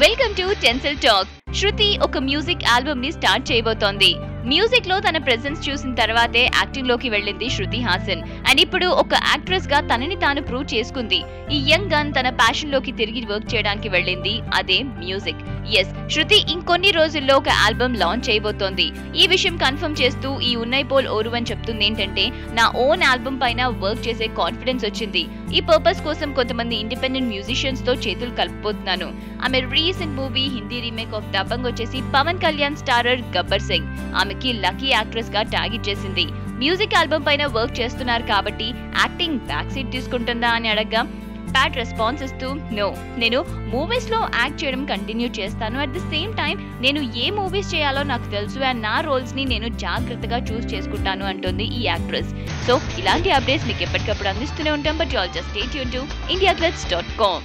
Welcome to tinsel talk. Shruti ఒక music album ని start చేయబోతోంది. మ్యూజిక్ లో తన ప్రెజెన్స్ చూసిన తర్వాతే యాక్టింగ్ లోకి వెళ్ళింది శృతి హాసన్. అండ్ ఇప్పుడు ఒక యాక్ట్రెస్ గా తనని తాను ప్రూవ్ చేసుకుంది. ఈ యంగ్ గన్ తన ప్యాషన్ లోకి తిరిగి వర్క్ చేయడానికి వెళ్ళింది, అదే మ్యూజిక్. ఎస్, శృతి ఇంకొన్ని రోజుల్లో ఒక ఆల్బమ్ లాంచ్ చేయబోతోంది. ఈ విషయం కన్ఫర్మ్ చేస్తూ ఈ ఉన్నయ్ పోల్ ఓరువన్ చెప్తుంది ఏంటంటే, నా ఓన్ ఆల్బమ్ పైన వర్క్ చేసే కాన్ఫిడెన్స్ వచ్చింది. ఈ పర్పస్ కోసం కొంతమంది ఇండిపెండెంట్ మ్యూజిషియన్స్ తో చేతులు కలుపుతున్నాను. ఆమె recent movie Hindi remake of Dabangg వచ్చేసి పవన్ కళ్యాణ్ స్టారర్ గబ్బర్ సింగ్. ఆమెకి లక్కీ యాక్ట్రెస్ గా ట్యాగ్ ఇచ్చేసింది. మ్యూజిక్ ఆల్బమ్ పైన వర్క్ చేస్తున్నారు కాబట్టి యాక్టింగ్ బ్యాక్ సీట్ తీసుకుంటుందా అని అడగ్గా బ్యాడ్ రెస్పాన్స్ ఇస్తూ, నో, నేను మూవీస్ లో యాక్ట్ చేయడం కంటిన్యూ చేస్తాను. అట్ ది సేమ్ టైం నేను ఏ మూవీస్ చేయాలో నాకు తెలుసు అండ్ నా రోల్స్ ని నేను జాగ్రత్తగా చూస్ చేసుకుంటాను అంటుంది ఈ యాక్ట్రెస్. సో ఇలాంటి అప్డేట్స్ మీకు ఎప్పటికప్పుడు అందిస్తూనే ఉంటాం. But all just stay tune to indiaglitz.com.